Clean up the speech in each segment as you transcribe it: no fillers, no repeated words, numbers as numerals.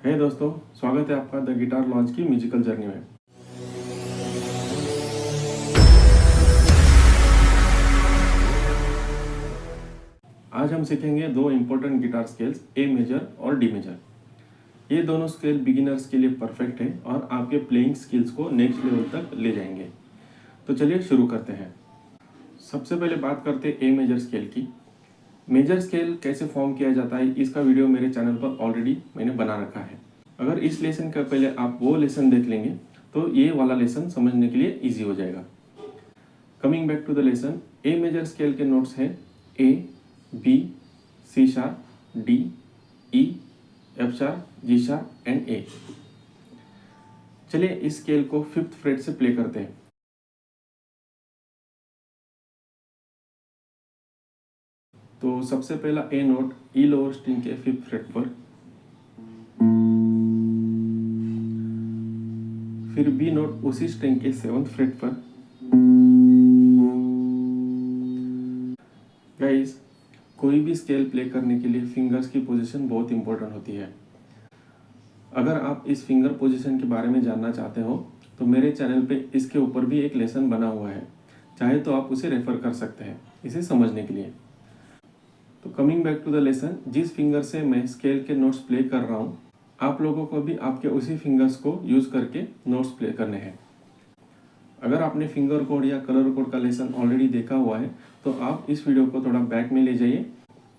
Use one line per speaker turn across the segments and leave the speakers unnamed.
हे दोस्तों, स्वागत है आपका द गिटार लॉन्च की म्यूजिकल जर्नी में। आज हम सीखेंगे दो इम्पोर्टेंट गिटार स्केल्स, ए मेजर और डी मेजर। ये दोनों स्केल बिगिनर्स के लिए परफेक्ट है और आपके प्लेइंग स्किल्स को नेक्स्ट लेवल तक ले जाएंगे। तो चलिए शुरू करते हैं। सबसे पहले बात करते हैं ए मेजर स्केल की। मेजर स्केल कैसे फॉर्म किया जाता है, इसका वीडियो मेरे चैनल पर ऑलरेडी मैंने बना रखा है। अगर इस लेसन का पहले आप वो लेसन देख लेंगे तो ये वाला लेसन समझने के लिए इजी हो जाएगा। Coming back to the lesson, A major scale के नोट्स हैं A, B, C sharp, D, E, F sharp, G sharp and A. चलिए इस स्केल को 5th फ्रेट से प्ले करते हैं। तो सबसे पहला ए नोट ई लोअर स्ट्रिंग के 5th फ्रेट पर, फिर बी नोट उसी स्ट्रिंग के 7th फ्रेट पर। गाइस, कोई भी स्केल प्ले करने के लिए फिंगर्स की पोजीशन बहुत इंपॉर्टेंट होती है। अगर आप इस फिंगर पोजीशन के बारे में जानना चाहते हो तो मेरे चैनल पे इसके ऊपर भी एक लेसन बना हुआ है, चाहे तो आप उसे रेफर कर सकते हैं इसे समझने के लिए। तो coming back to the lesson, जिस फिंगर से मैं स्केल के नोट्स प्ले कर रहा हूँ, आप लोगों को भी आपके उसी फिंगर्स को यूज करके नोट्स प्ले करने हैं। अगर आपने फिंगर कोड या कलर कोड का लेसन ऑलरेडी देखा हुआ है तो आप इस वीडियो को थोड़ा बैक में ले जाइए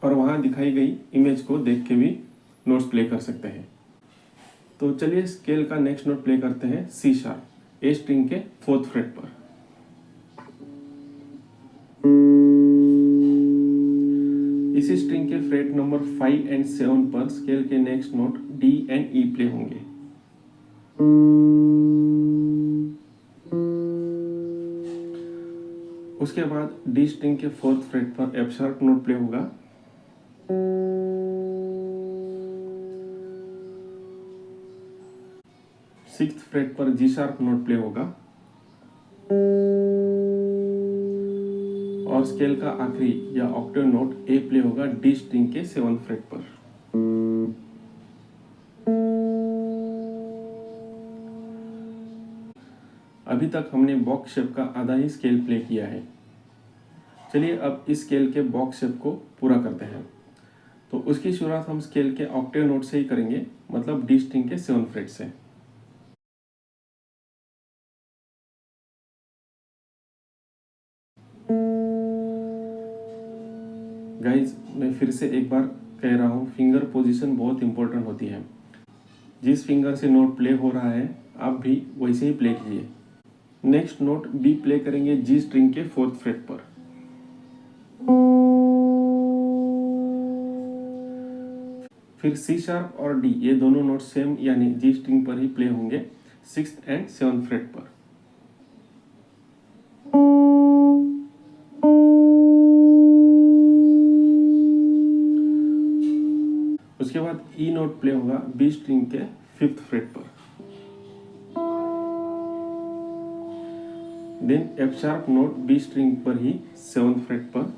और वहाँ दिखाई गई इमेज को देख के भी नोट्स प्ले कर सकते हैं। तो चलिए स्केल का नेक्स्ट नोट प्ले करते हैं सी शार्प, ए स्ट्रिंग के 4th फ्रेट पर। इसी स्ट्रिंग के फ्रेट नंबर 5 एंड 7 पर स्केल के next note D and E play होंगे। उसके बाद डी स्ट्रिंग के 4th फ्रेट पर एफ शार्प नोट प्ले होगा। सिक्स्थ फ्रेट पर जी शार्प नोट प्ले होगा और स्केल का आखिरी या ऑक्टेव नोट ए प्ले होगा डी स्ट्रिंग के 7th फ्रेट पर। अभी तक हमने बॉक्स शेप का आधा ही स्केल प्ले किया है। चलिए अब इस स्केल के बॉक्स शेप को पूरा करते हैं। तो उसकी शुरुआत हम स्केल के ऑक्टेव नोट से ही करेंगे, मतलब डी स्ट्रिंग के 7th फ्रेट से। गाइज, मैं फिर से एक बार कह रहा हूँ, फिंगर पोजीशन बहुत इंपॉर्टेंट होती है। जिस फिंगर से नोट प्ले हो रहा है आप भी वैसे ही प्ले कीजिए। नेक्स्ट नोट बी प्ले करेंगे जी स्ट्रिंग के 4th फ्रेट पर। फिर सी शार्प और डी ये दोनों नोट सेम यानी जी स्ट्रिंग पर ही प्ले होंगे 6th एंड 7th फ्रेट पर। उसके बाद ई नोट प्ले होगा बी स्ट्रिंग के 5th फ्रेट पर। Then F sharp note B string पर ही 7th फ्रेट पर।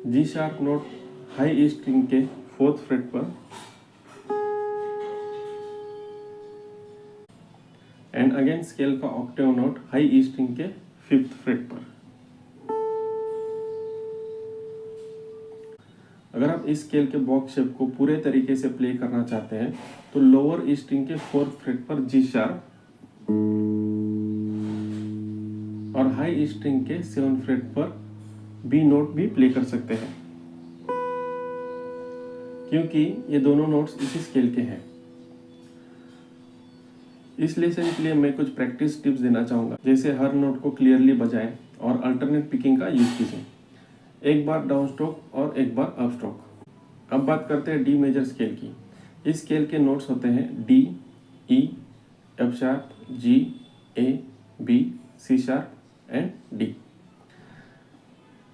G sharp note high E string के 4th फ्रेट पर एंड अगेन स्केल का octave note high E string के 5th फ्रेट पर। अगर आप इस स्केल के बॉक्स शेप को पूरे तरीके से प्ले करना चाहते हैं तो लोअर ई स्ट्रिंग के 4th फ्रेट पर जी शार्प और हाई ई स्ट्रिंग के 7th फ्रेट पर बी नोट भी प्ले कर सकते हैं, क्योंकि ये दोनों नोट्स इसी स्केल के हैं। इस लेसन के लिए मैं कुछ प्रैक्टिस टिप्स देना चाहूँगा, जैसे हर नोट को क्लियरली बजाएं और अल्टरनेट पिकिंग का यूज कीजिए, एक बार डाउन स्ट्रोक और एक बार अप स्ट्रोक। अब बात करते हैं डी मेजर स्केल की। इस स्केल के नोट्स होते हैं D, E, F sharp, G, A, B, C sharp and D.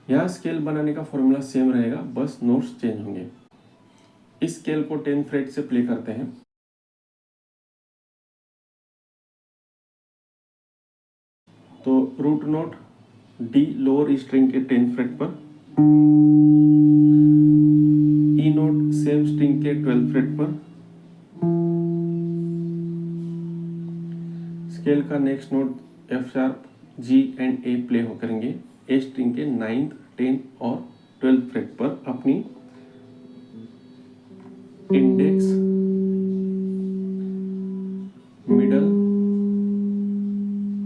यहाँ स्केल बनाने का फॉर्मूला सेम रहेगा, बस नोट्स चेंज होंगे। इस स्केल को 10th फ्रेट से प्ले करते हैं। तो root note D lower string के 10th फ्रेट पर, के 12th फ्रेट पर। स्केल का next note F sharp, G and A play हो करेंगे A स्ट्रिंग के 9th, 10th और 12th फ्रेट पर अपनी इंडेक्स, मिडल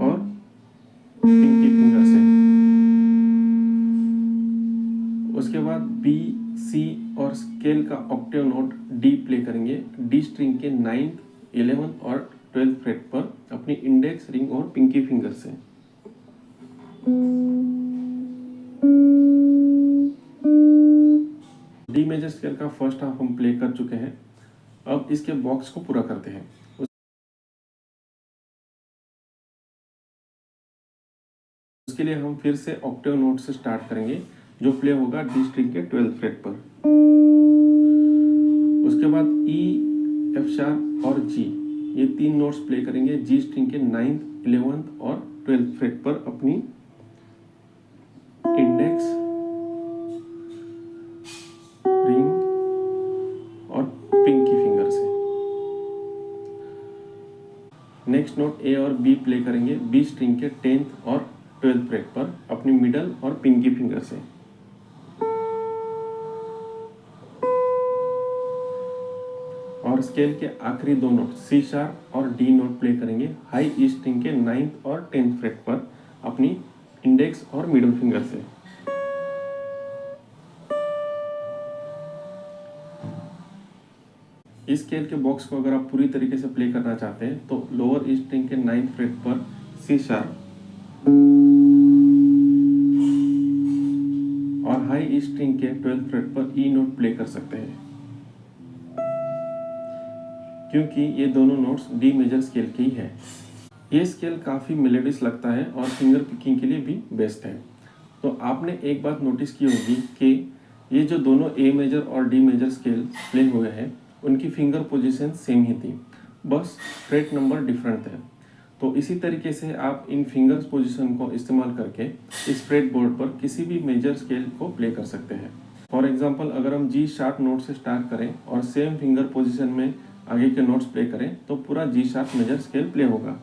और पिंकी फिंगर से। उसके बाद B, C और स्केल का ऑक्टेव नोट D प्ले करेंगे D स्ट्रिंग के 9th, 11th और 12th फ्रेट पर अपनी इंडेक्स, रिंग और पिंकी फिंगर से। डी मेजर स्केल का फर्स्ट हाफ हम प्ले कर चुके हैं। अब इसके बॉक्स को पूरा करते हैं। उसके लिए हम फिर से ऑक्टेव नोट से स्टार्ट करेंगे जो प्ले होगा डी स्ट्रिंग के 12th फ्रेट पर। उसके बाद E, F शार्प और G ये 3 नोट्स प्ले करेंगे G स्ट्रिंग के 9th, 11th और 12th फ्रेट पर अपनी इंडेक्स, रिंग और पिंकी फिंगर से। नेक्स्ट नोट A और B प्ले करेंगे B स्ट्रिंग के 10th और 12th फ्रेट पर अपनी मिडल और पिंकी फिंगर से। और स्केल के आखिरी 2 नोट C शार्प और D नोट प्ले करेंगे हाई E स्ट्रिंग के 9th और 10th फ्रेट पर अपनी इंडेक्स और मिडल फिंगर से। इस स्केल के बॉक्स को अगर आप पूरी तरीके से प्ले करना चाहते हैं तो लोअर ई स्ट्रिंग के 9th फ्रेट पर C शार्प और हाई ई स्ट्रिंग के 12th फ्रेट पर E नोट प्ले कर सकते हैं, क्योंकि ये दोनों नोट्स डी मेजर स्केल के ही है। ये स्केल काफ़ी मेलोडियस लगता है और फिंगर पिकिंग के लिए भी बेस्ट है। तो आपने एक बात नोटिस की होगी कि ये जो दोनों ए मेजर और डी मेजर स्केल प्ले हुए हैं उनकी फिंगर पोजीशन सेम ही थी, बस फ्रेट नंबर डिफरेंट है। तो इसी तरीके से आप इन फिंगर्स पोजीशन को इस्तेमाल करके इस फ्रेट बोर्ड पर किसी भी मेजर स्केल को प्ले कर सकते हैं। फॉर एग्जांपल अगर हम जी शार्प नोट से स्टार्ट करें और सेम फिंगर पोजीशन में आगे के नोट्स प्ले करें तो पूरा G sharp major scale play होगा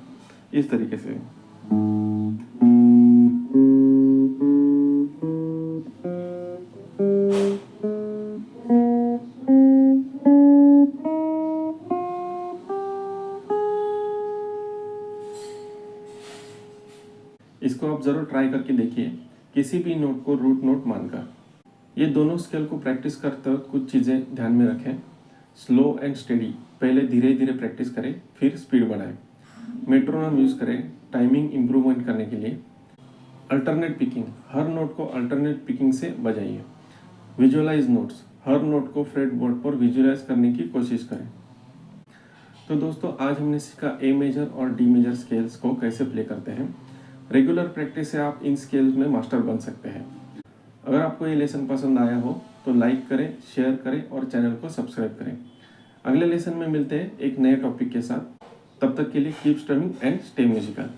इस तरीके से। इसको आप जरूर ट्राई करके देखिए किसी भी नोट को रूट नोट मानकर। ये दोनों स्केल को प्रैक्टिस करते वक्त कुछ चीज़ें ध्यान में रखें। स्लो एंड स्टेडी, पहले धीरे धीरे प्रैक्टिस करें फिर स्पीड बढ़ाएं। मेट्रोनोम यूज़ करें टाइमिंग इम्प्रूवमेंट करने के लिए। अल्टरनेट पिकिंग, हर नोट को अल्टरनेट पिकिंग से बजाइए। विजुअलाइज नोट्स, हर नोट को फ्रेट बोर्ड पर विजुअलाइज करने की कोशिश करें। तो दोस्तों आज हमने सीखा ए मेजर और डी मेजर स्केल्स को कैसे प्ले करते हैं। रेगुलर प्रैक्टिस से आप इन स्केल्स में मास्टर बन सकते हैं। अगर आपको ये लेसन पसंद आया हो तो लाइक करें, शेयर करें और चैनल को सब्सक्राइब करें। अगले लेसन में मिलते हैं एक नए टॉपिक के साथ। तब तक के लिए keep strumming and stay musical.